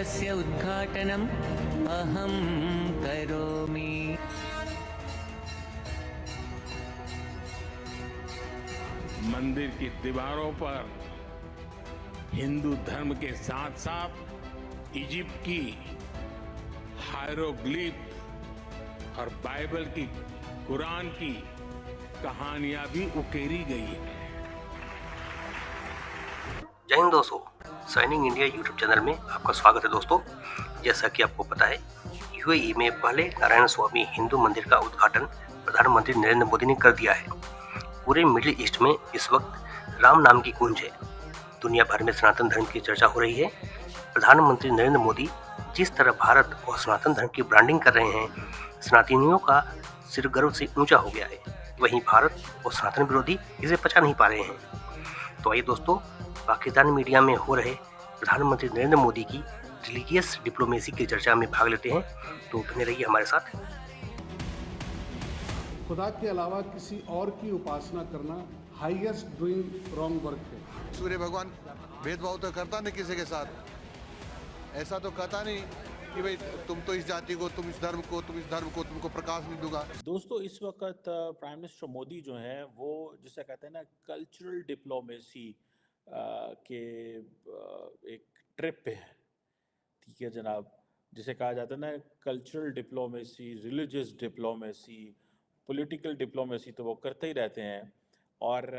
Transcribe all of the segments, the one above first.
मन्दिरस्य उद्घाटनम् अहं करोमि। मंदिर की दीवारों पर हिंदू धर्म के साथ साथ इजिप्ट की हायरोग्लिफ और बाइबल की, कुरान की कहानियां भी उकेरी गई है। जय हिंद दोस्तों, साइनिंग इंडिया यूट्यूब चैनल में आपका स्वागत है। दोस्तों, जैसा कि आपको पता है, यूएई में पहले नारायण स्वामी हिंदू मंदिर का उद्घाटन प्रधानमंत्री नरेंद्र मोदी ने कर दिया है। पूरे मिडिल ईस्ट में इस वक्त राम नाम की गूंज है। दुनिया भर में सनातन धर्म की चर्चा हो रही है। प्रधानमंत्री नरेंद्र मोदी जिस तरह भारत और सनातन धर्म की ब्रांडिंग कर रहे हैं, सनातनियों का सिर गर्व से ऊंचा हो गया है। वहीं भारत और सनातन विरोधी इसे पचा नहीं पा रहे हैं। तो आइए दोस्तों, पाकिस्तान मीडिया में हो रहे प्रधानमंत्री नरेंद्र मोदी की रिलीजियस डिप्लोमेसी की चर्चा में भाग लेते हैं। तो बने रहिए हमारे साथ। खुदा के अलावा किसी और की उपासना करना हाईएस्ट डूइंग रॉन्ग वर्क है। सूर्य भगवान भेदभाव तो करता नहीं किसी के साथ। ऐसा तो कहता नहीं कि भाई तुम तो इस जाति को, तुम इस धर्म को, तुम इस धर्म को, तुमको प्रकाश नहीं दूंगा। दोस्तों, इस वक्त प्राइम मिनिस्टर मोदी जो हैं वो जिसे कहते हैं ना कल्चरल डिप्लोमेसी के एक ट्रिप पे है। ठीक है जनाब, जिसे कहा जाता है ना cultural diplomacy, religious diplomacy, political diplomacy, तो वो करते ही रहते हैं। और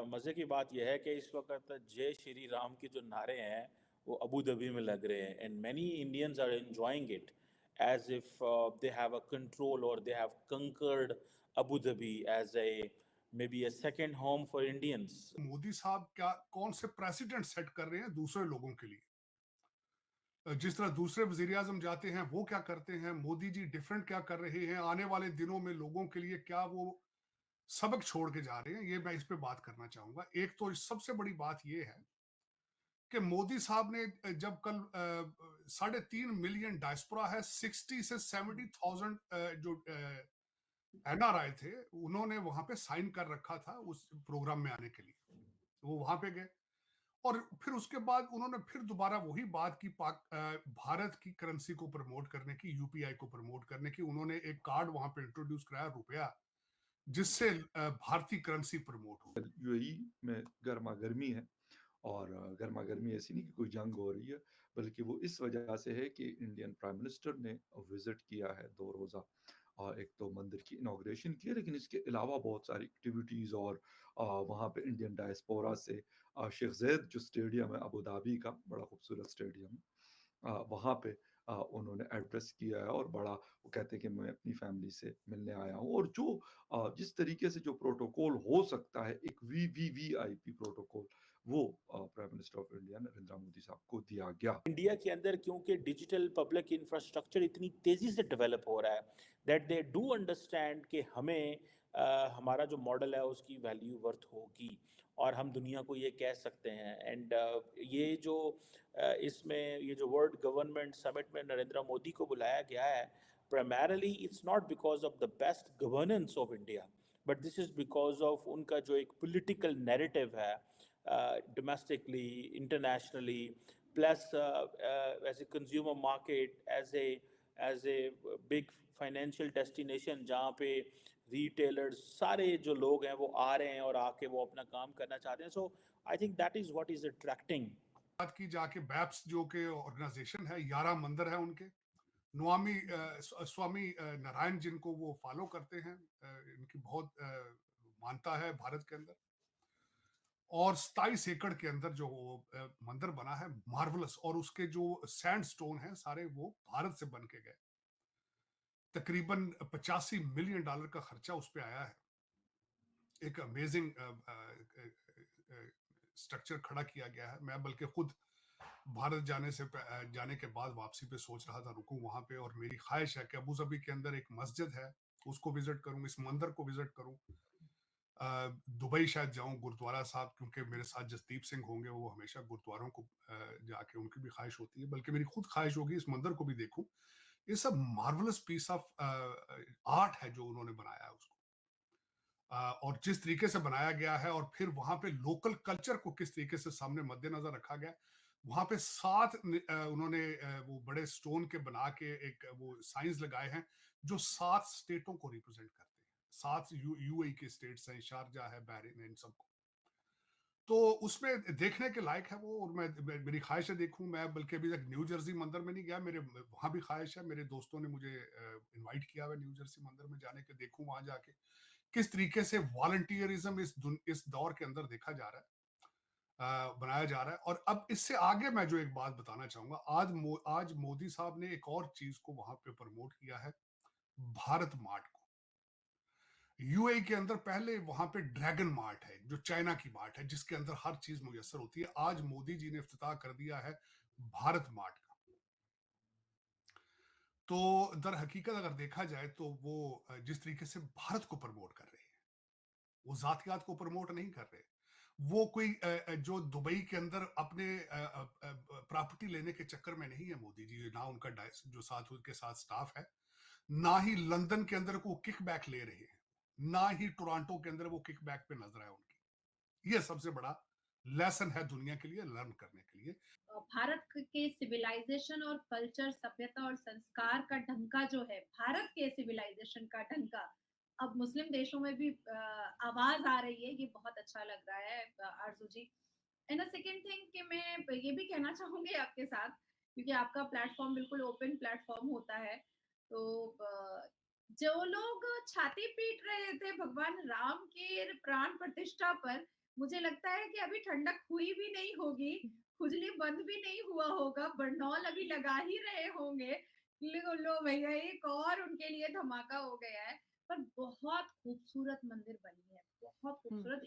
मज़े की बात यह है कि इस वक्त जय श्री राम के जो नारे हैं वो अबू धाबी में लग रहे हैं, and many Indians are enjoying it as if they have a control or they have conquered Abu Dhabi as a maybe a second home for Indians. Modi साहब क्या कौन से प्रेसिडेंट सेट कर रहे हैं दूसरे लोगों के लिए? जिस तरह दूसरे वजीर आजम जाते हैं वो क्या करते हैं, मोदी जी डिफरेंट क्या कर रहे हैं, आने वाले दिनों में लोगों के लिए क्या वो सबक छोड़ के जा रहे हैं, ये मैं इस पे बात करना चाहूंगा। एक तो सबसे बड़ी बात ये है कि मोदी साहब ने जब कल 3.5 मिलियन डायस्पोरा है, 60 से 70,000 जो एनआरआई थे, उन्होंने वहां पे साइन कर रखा था उस प्रोग्राम में आने के लिए। वो वहां पे गए और फिर उसके बाद उन्होंने फिर दोबारा वही बात की, भारत की करेंसी को प्रमोट करने की, यूपीआई को प्रमोट करने की। उन्होंने एक कार्ड वहां पे इंट्रोड्यूस कराया, रुपया, जिससे भारतीय करेंसी प्रमोट हो। यूएई में गर्मा गर्मी है, और गर्मा गर्मी ऐसी नहीं कि कोई जंग हो रही है, बल्कि वो इस वजह से है कि इंडियन प्राइम मिनिस्टर ने विजिट किया है 2 रोज़ा। और एक तो मंदिर की इनॉग्रेशन की है, लेकिन इसके अलावा बहुत सारी एक्टिविटीज़, और वहाँ पे इंडियन डायस्पोरा से शेख ज़ायद जो स्टेडियम है अबू धाबी का, बड़ा खूबसूरत स्टेडियम, वहाँ पे उन्होंने एड्रेस किया है। और बड़ा वो कहते हैं कि मैं अपनी फैमिली से मिलने आया हूँ, और जो जिस तरीके से जो प्रोटोकॉल हो सकता है, एक वीवीवीआईपी प्रोटोकॉल, वो prime minister of India Narendra Modi साहब को दिया गया। इंडिया के अंदर क्योंकि डिजिटल पब्लिक इंफ्रास्ट्रक्चर इतनी तेज़ी से डेवलप हो रहा है दैट दे डू अंडरस्टैंड कि हमें हमारा जो मॉडल है उसकी वैल्यू वर्थ होगी और हम दुनिया को ये कह सकते हैं। एंड ये जो इसमें ये जो वर्ल्ड गवर्नमेंट समिट में नरेंद्र मोदी को बुलाया गया है, primarily it's not because of the best governance of India, but this is because of उनका जो एक पॉलिटिकल नैरेटिव है domestically, internationally, plus as a consumer market, as a big financial destination जहाँ पे retailers सारे जो लोग हैं वो आ रहे हैं और आके वो अपना काम करना चाहते हैं। So I think that is what is attracting. बात की जाके बैप्स जो के ऑर्गेनाइजेशन है, 11 मंदिर है उनके, नवामी स्वामी नारायण जिनको वो फॉलो करते हैं, इनकी बहुत मानता है भारत के अंदर। और 27 एकड़ के अंदर जो मंदिर बना है, मार्वलस, और उसके जो सैंडस्टोन है सारे वो भारत से बन के गए। तकरीबन $85 मिलियन का खर्चा उस पे आया है। एक अमेजिंग स्ट्रक्चर खड़ा किया गया है। मैं बल्कि खुद भारत जाने के बाद वापसी पे सोच रहा था रुकूं वहां पे, और मेरी ख्वाहिश है कि अबू धाबी के अंदर एक मस्जिद है, उसको विजिट करूं, इस मंदिर को विजिट करूं। दुबई शायद जाऊं, गुरुद्वारा साहब, क्योंकि मेरे साथ जसदीप सिंह होंगे, वो हमेशा गुरुद्वारों को जाके उनकी भी ख्वाहिश होती है, बल्कि मेरी खुद ख्वाहिश होगी इस मंदिर को भी देखूं। ये सब मार्वलस पीस ऑफ आर्ट है जो उन्होंने बनाया है उसको, और जिस तरीके से बनाया गया है, और फिर वहां पे लोकल कल्चर को किस तरीके से सामने मद्देनजर रखा गया। वहां पे 7 उन्होंने वो बड़े स्टोन के बना के एक वो साइंस लगाए हैं जो 7 स्टेटों को रिप्रेजेंट करते हैं। 7 यूएई के स्टेट्स हैं, शारजा है, बहरीन है, इन सबको। तो उसमें देखने के लायक है वो, और मेरी ख्वाहिश है देखूं मैं। बल्कि अभी तक न्यू जर्सी मंदिर में नहीं गया, मेरे वहां भी ख्वाहिश है। मेरे दोस्तों ने मुझे इनवाइट किया हुआ न्यू जर्सी मंदिर में जाने के, देखूं वहां जाके किस तरीके से वॉलंटियरिज्म इस दौर के अंदर देखा जा रहा है, बनाया जा रहा है। और अब इससे आगे मैं जो एक बात बताना चाहूंगा, आज मोदी साहब ने एक और चीज को वहां पे प्रमोट किया है, भारत मार्ट को। यूएई के अंदर पहले वहां पे ड्रैगन मार्ट है, जो चाइना की मार्ट है, जिसके अंदर हर चीज मुयसर होती है। आज मोदी जी ने इफ्तिताह कर दिया है भारत मार्ट का। तो दर हकीकत अगर देखा जाए तो वो जिस तरीके से भारत को प्रमोट कर रहे हैं, वो जातियात को प्रमोट नहीं कर रहे। वो कोई जो दुबई के अंदर अपने प्रॉपर्टी लेने के चक्कर में नहीं है मोदी जी, ना उनका जो साथ उनके साथ स्टाफ है, ना ही लंदन के अंदर को किक बैक ले रहे हैं, ना ही टोरंटो के अंदर वो किक बैक पे नजर है उनकी। ये सबसे बड़ा लेसन है दुनिया के लिए लर्न करने के लिए। भारत के सिविलाइजेशन और कल्चर, सभ्यता और संस्कार का ढंका जो है, भारत के सिविलाइजेशन का ढंका अब मुस्लिम देशों में भी आवाज आ रही है। ये बहुत अच्छा लग रहा है आरजू जी। एंड सेकेंड थिंग कि मैं ये भी कहना चाहूंगी आपके साथ, क्योंकि आपका प्लेटफॉर्म बिल्कुल ओपन प्लेटफॉर्म होता है। तो जो लोग छाती पीट रहे थे भगवान राम के प्राण प्रतिष्ठा पर, मुझे लगता है कि अभी ठंडक हुई भी नहीं होगी, खुजली बंद भी नहीं हुआ होगा, बरनौल अभी लगा ही रहे होंगे। लो भैया एक और उनके लिए धमाका हो गया है। पर बहुत खूबसूरत मंदिर बनी है, बहुत खूबसूरत।